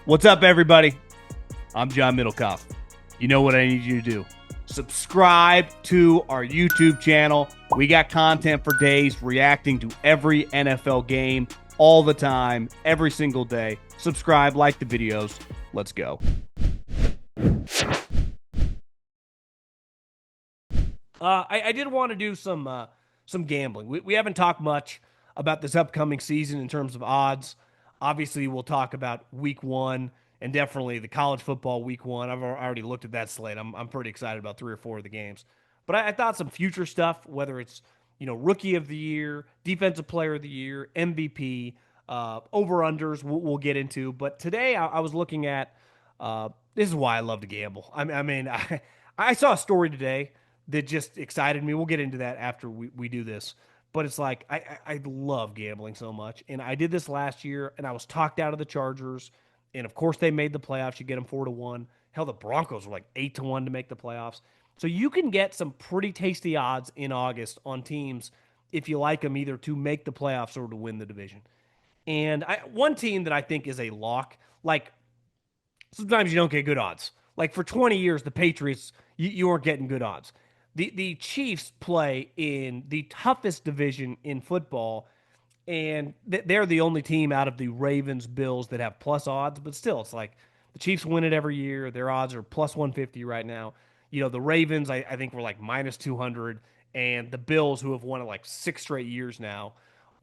What's up, everybody? I'm John Middlekauff. You know what I need you to do. Subscribe to our YouTube channel. We got content for days reacting to every NFL game all the time, every single day. Subscribe, like the videos. Let's go. I did want to do some gambling. We haven't talked much about this upcoming season in terms of odds. Obviously, we'll talk about week one and definitely the college football week one. I've already looked at that slate. I'm pretty excited about 3 or 4 of the games. But I thought some future stuff, whether it's rookie of the year, defensive player of the year, MVP, over-unders, we'll get into. But today I was looking at this is why I love to gamble. I saw a story today that just excited me. We'll get into that after we do this. But it's like, I love gambling so much. And I did this last year, and I was talked out of the Chargers. And, of course, they made the playoffs. You get them 4-1. Hell, the Broncos were like 8-1 to make the playoffs. So you can get some pretty tasty odds in August on teams if you like them either to make the playoffs or to win the division. And one team that I think is a lock, like sometimes you don't get good odds. Like for 20 years, the Patriots, you weren't getting good odds. The Chiefs play in the toughest division in football, and they're the only team out of the Ravens, Bills that have plus odds. But still, it's like the Chiefs win it every year. Their odds are plus 150 right now. The Ravens, I think, were like minus 200, and the Bills, who have won it like 6 straight years now,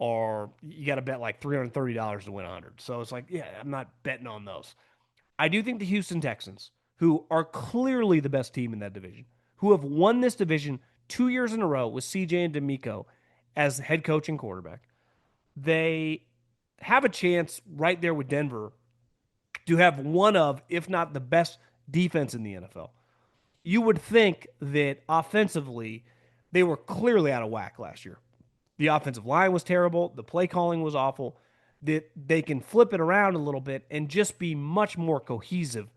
you got to bet like $330 to win 100. So it's like, yeah, I'm not betting on those. I do think the Houston Texans, who are clearly the best team in that division, who have won this division 2 years in a row with CJ and D'Amico as head coach and quarterback, they have a chance right there with Denver to have one of, if not the best defense in the NFL. You would think that offensively, they were clearly out of whack last year. The offensive line was terrible. The play calling was awful. That they can flip it around a little bit and just be much more cohesive,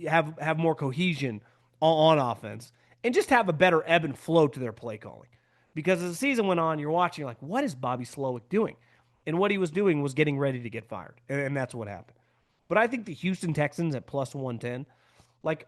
have more cohesion on offense, and just have a better ebb and flow to their play calling. Because as the season went on, you're watching, like, what is Bobby Slowick doing? And what he was doing was getting ready to get fired. And that's what happened. But I think the Houston Texans at plus 110, like,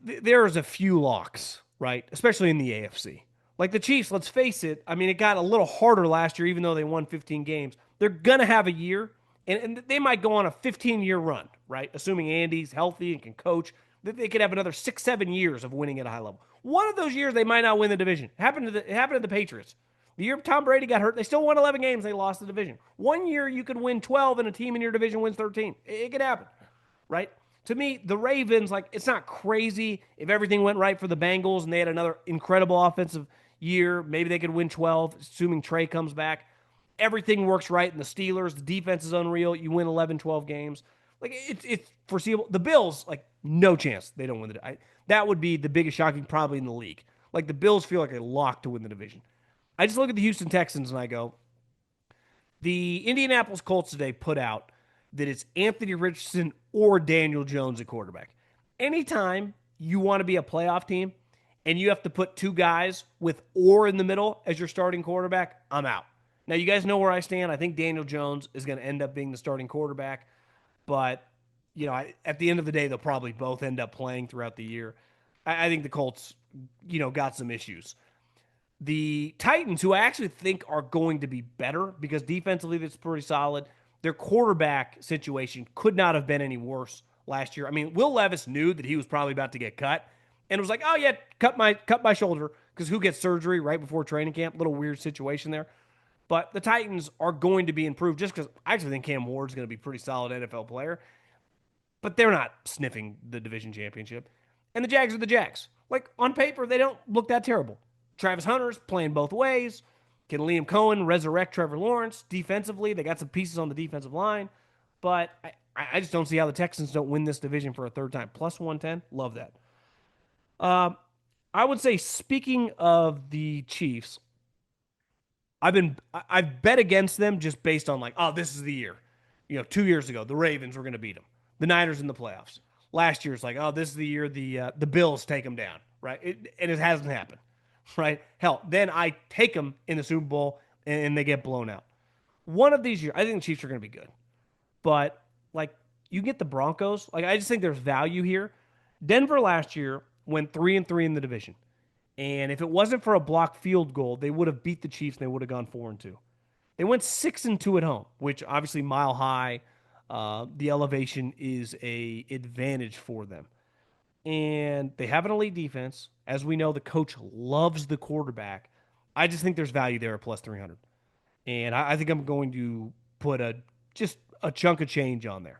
there's a few locks, right? Especially in the AFC. Like the Chiefs, let's face it, it got a little harder last year, even though they won 15 games. They're going to have a year, and they might go on a 15-year run, right? Assuming Andy's healthy and can coach, that they could have another 6-7 years of winning at a high level. One of those years, they might not win the division. It happened to the Patriots. The year Tom Brady got hurt, they still won 11 games. They lost the division. One year, you could win 12, and a team in your division wins 13. It could happen, right? To me, the Ravens, like, it's not crazy if everything went right for the Bengals and they had another incredible offensive year. Maybe they could win 12, assuming Trey comes back. Everything works right in the Steelers. The defense is unreal. You win 11, 12 games. Like, it's foreseeable. The Bills, like, no chance they don't win the division. That would be the biggest shocking probably in the league. Like, the Bills feel like a lock to win the division. I just look at the Houston Texans and I go, the Indianapolis Colts today put out that it's Anthony Richardson or Daniel Jones at quarterback. Anytime you want to be a playoff team and you have to put 2 guys with or in the middle as your starting quarterback, I'm out. Now, you guys know where I stand. I think Daniel Jones is going to end up being the starting quarterback. But, at the end of the day, they'll probably both end up playing throughout the year. I think the Colts, got some issues. The Titans, who I actually think are going to be better because defensively that's pretty solid, their quarterback situation could not have been any worse last year. Will Levis knew that he was probably about to get cut and was like, oh, yeah, cut my shoulder, because who gets surgery right before training camp? Little weird situation there. But the Titans are going to be improved just because I actually think Cam Ward's going to be a pretty solid NFL player. But they're not sniffing the division championship. And the Jags are the Jags. Like, on paper, they don't look that terrible. Travis Hunter's playing both ways. Can Liam Cohen resurrect Trevor Lawrence? Defensively, they got some pieces on the defensive line. But I just don't see how the Texans don't win this division for a third time. Plus 110, love that. I would say, speaking of the Chiefs, I've bet against them just based on, like, oh, this is the year. 2 years ago, the Ravens were going to beat them. The Niners in the playoffs. Last year, it's like, oh, this is the year the Bills take them down, right? And it hasn't happened, right? Hell, then I take them in the Super Bowl and they get blown out. One of these years, I think the Chiefs are going to be good. but like you get the Broncos. Like I just think there's value here. Denver last year went 3-3 in the division. And if it wasn't for a blocked field goal, they would have beat the Chiefs and they would have gone 4-2. They went 6-2 at home, which obviously mile high. The elevation is a advantage for them. And they have an elite defense. As we know, the coach loves the quarterback. I just think there's value there at plus 300. And I think I'm going to put just a chunk of change on there.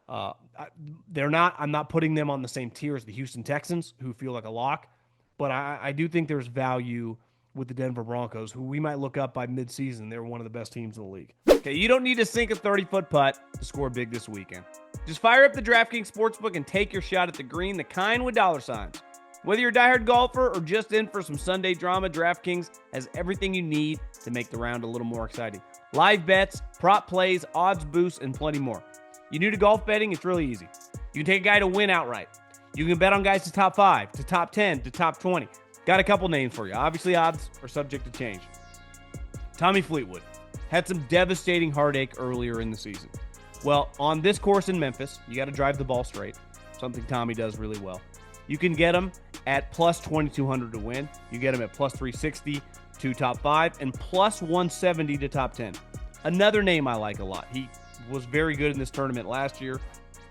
I'm not putting them on the same tier as the Houston Texans, who feel like a lock. But I do think there's value with the Denver Broncos, who we might look up by midseason. They're one of the best teams in the league. Okay, you don't need to sink a 30-foot putt to score big this weekend. Just fire up the DraftKings Sportsbook and take your shot at the green, the kind with dollar signs. Whether you're a diehard golfer or just in for some Sunday drama, DraftKings has everything you need to make the round a little more exciting. Live bets, prop plays, odds boosts, and plenty more. You new to golf betting? It's really easy. You can take a guy to win outright. You can bet on guys to top 5, to top 10, to top 20. Got a couple names for you. Obviously, odds are subject to change. Tommy Fleetwood had some devastating heartache earlier in the season. Well, on this course in Memphis, you got to drive the ball straight, something Tommy does really well. You can get him at plus 2,200 to win. You get him at plus 360 to top 5 and plus 170 to top 10. Another name I like a lot. He was very good in this tournament last year.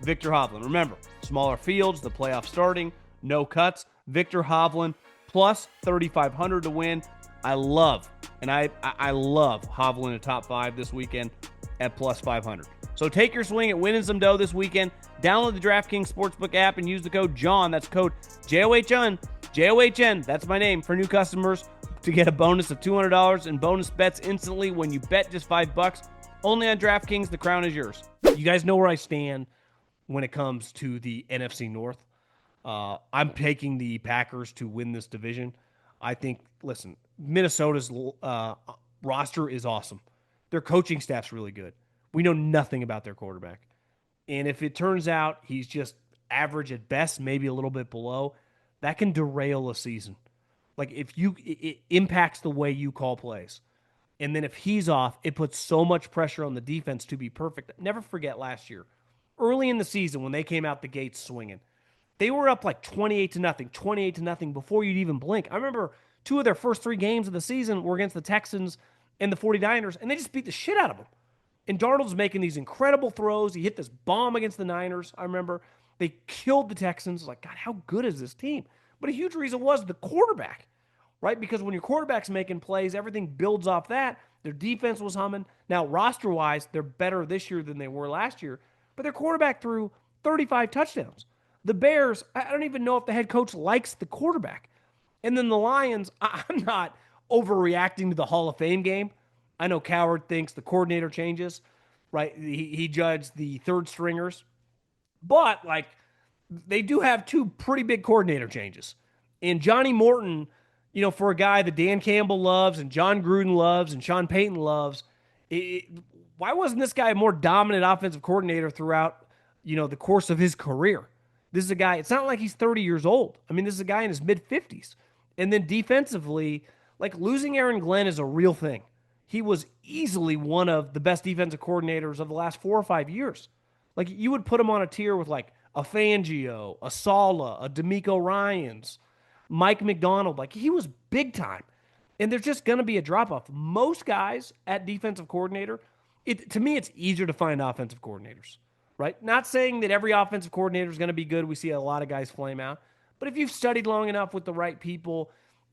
Victor Hovland. Remember, smaller fields, the playoff starting, no cuts. Victor Hovland plus 3,500 to win. I love Hovland in top 5 this weekend at plus 500. So take your swing at winning some dough this weekend. Download the DraftKings Sportsbook app and use the code JOHN. That's code JOHN. JOHN. That's my name for new customers to get a bonus of $200 in bonus bets instantly when you bet just $5. Only on DraftKings. The crown is yours. You guys know where I stand when it comes to the NFC North. I'm taking the Packers to win this division. I think, listen, Minnesota's roster is awesome. Their coaching staff's really good. We know nothing about their quarterback. And if it turns out he's just average at best, maybe a little bit below, that can derail a season. Like it impacts the way you call plays. And then if he's off, it puts so much pressure on the defense to be perfect. Never forget last year, early in the season when they came out the gates swinging, they were up like 28-0 before you'd even blink. I remember 2 of their first 3 games of the season were against the Texans and the 49ers, and they just beat the shit out of them. And Darnold's making these incredible throws. He hit this bomb against the Niners. I remember they killed the Texans. Like, God, how good is this team? But a huge reason was the quarterback, right? Because when your quarterback's making plays, everything builds off that. Their defense was humming. Now, roster-wise, they're better this year than they were last year, but their quarterback threw 35 touchdowns. The Bears, I don't even know if the head coach likes the quarterback. And then the Lions, I'm not overreacting to the Hall of Fame game. I know Coward thinks the coordinator changes, right? He judged the third stringers. But, like, they do have 2 pretty big coordinator changes. And Johnny Morton, you know, for a guy that Dan Campbell loves and John Gruden loves and Sean Payton loves, why wasn't this guy a more dominant offensive coordinator throughout, you know, the course of his career? This is a guy, it's not like he's 30 years old. I mean, this is a guy in his mid-50s. And then defensively, like, losing Aaron Glenn is a real thing. He was easily one of the best defensive coordinators of the last 4 or 5 years. Like, you would put him on a tier with, like, a Fangio, a Saleh, a DeMeco Ryans, Mike McDonald. Like, he was big time. And there's just going to be a drop-off. Most guys at defensive coordinator, to me, it's easier to find offensive coordinators, right? Not saying that every offensive coordinator is going to be good. We see a lot of guys flame out. But if you've studied long enough with the right people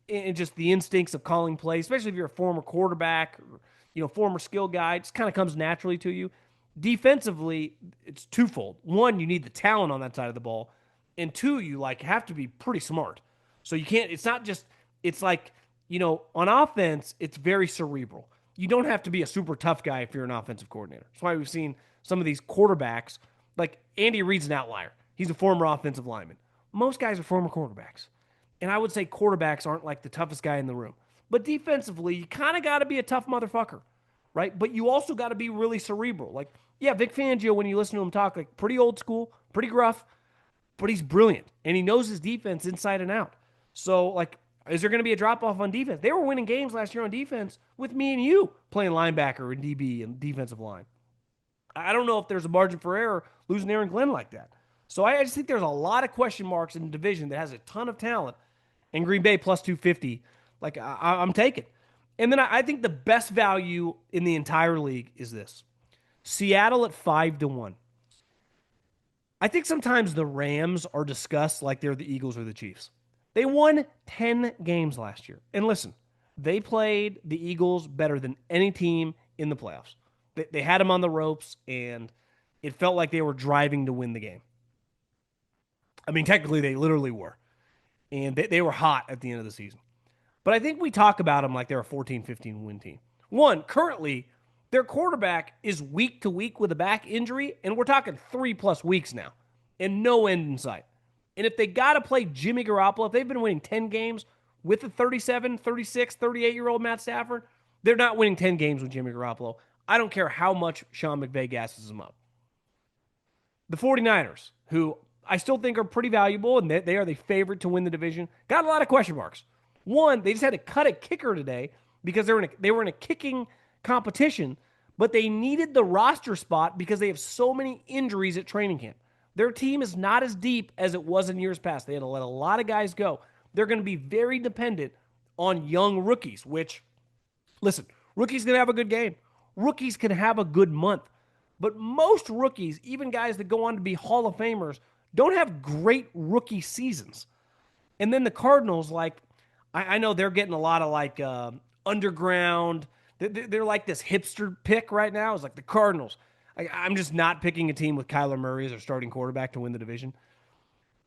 and just the instincts of calling plays, especially if you're a former quarterback or, you know, former skill guy, it just kind of comes naturally to you. Defensively, it's twofold. One, you need the talent on that side of the ball. And 2, you like have to be pretty smart. So you can't, it's not just, it's like, you know, on offense, it's very cerebral. You don't have to be a super tough guy if you're an offensive coordinator. That's why we've seen some of these quarterbacks, like Andy Reid's an outlier. He's a former offensive lineman. Most guys are former quarterbacks. And I would say quarterbacks aren't like the toughest guy in the room. But defensively, you kind of got to be a tough motherfucker, right? But you also got to be really cerebral. Like, yeah, Vic Fangio, when you listen to him talk, like pretty old school, pretty gruff, but he's brilliant. And he knows his defense inside and out. So, like, is there going to be a drop-off on defense? They were winning games last year on defense with me and you playing linebacker and DB and defensive line. I don't know if there's a margin for error losing Aaron Glenn like that. So I just think there's a lot of question marks in the division that has a ton of talent. And Green Bay plus 250, like I'm taking. And then I think the best value in the entire league is this: Seattle at 5-1. I think sometimes the Rams are discussed like they're the Eagles or the Chiefs. They won 10 games last year. And listen, they played the Eagles better than any team in the playoffs. They had them on the ropes, and it felt like they were driving to win the game. I mean, technically, they literally were. And they were hot at the end of the season. But I think we talk about them like they're a 14-15 win team. One, currently, their quarterback is week to week with a back injury, and we're talking 3+ weeks now, and no end in sight. And if they got to play Jimmy Garoppolo, if they've been winning 10 games with the 37, 36, 38-year-old Matt Stafford, they're not winning 10 games with Jimmy Garoppolo. I don't care how much Sean McVay gasses them up. The 49ers, who I still think are pretty valuable, and they are the favorite to win the division, got a lot of question marks. One, they just had to cut a kicker today because they were in a kicking competition, but they needed the roster spot because they have so many injuries at training camp. Their team is not as deep as it was in years past. They had to let a lot of guys go. They're going to be very dependent on young rookies, which, listen, rookies can have a good game. Rookies can have a good month. But most rookies, even guys that go on to be Hall of Famers, don't have great rookie seasons. And then the Cardinals, like, I know they're getting a lot of like underground. They're like this hipster pick right now. It's like the Cardinals. I'm just not picking a team with Kyler Murray as their starting quarterback to win the division.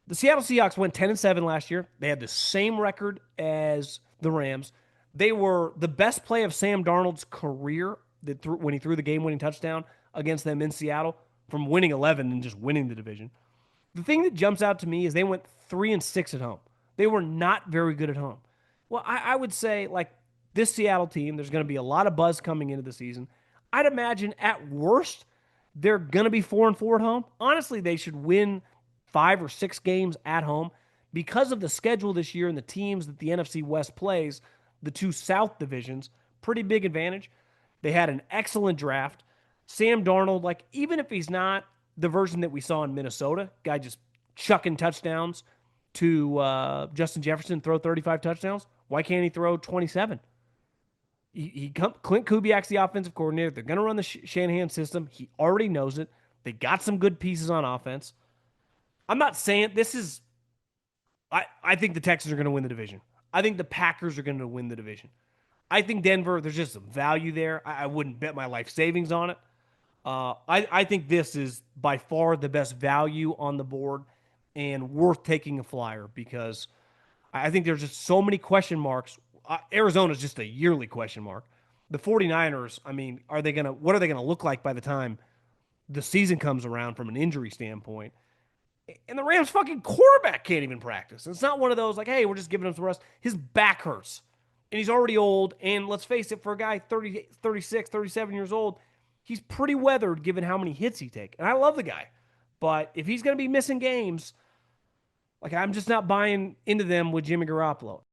The Seattle Seahawks went 10-7 last year. They had the same record as the Rams. They were the best play of Sam Darnold's career when he threw the game-winning touchdown against them in Seattle, from winning 11 and just winning the division. The thing that jumps out to me is they went 3-6 at home. They were not very good at home. Well, I would say, like, this Seattle team, there's going to be a lot of buzz coming into the season. I'd imagine at worst, they're going to be 4-4 at home. Honestly, they should win 5 or 6 games at home because of the schedule this year and the teams that the NFC West plays, the two South divisions. Pretty big advantage. They had an excellent draft. Sam Darnold, like, even if he's not the version that we saw in Minnesota, guy just chucking touchdowns to Justin Jefferson, throw 35 touchdowns, why can't he throw 27? Clint Kubiak's the offensive coordinator. They're going to run the Shanahan system. He already knows it. They got some good pieces on offense. I'm not saying this is I think the Texans are going to win the division. I think the Packers are going to win the division. I think Denver, there's just some value there. I wouldn't bet my life savings on it. I think this is by far the best value on the board and worth taking a flyer because I think there's just so many question marks. Arizona's just a yearly question mark. The 49ers, I mean, what are they going to look like by the time the season comes around from an injury standpoint? And the Rams' fucking quarterback can't even practice. It's not one of those like, hey, we're just giving him some rest. His back hurts. And he's already old. And let's face it, for a guy 30, 36, 37 years old, he's pretty weathered given how many hits he takes. And I love the guy. But if he's going to be missing games, like, I'm just not buying into them with Jimmy Garoppolo.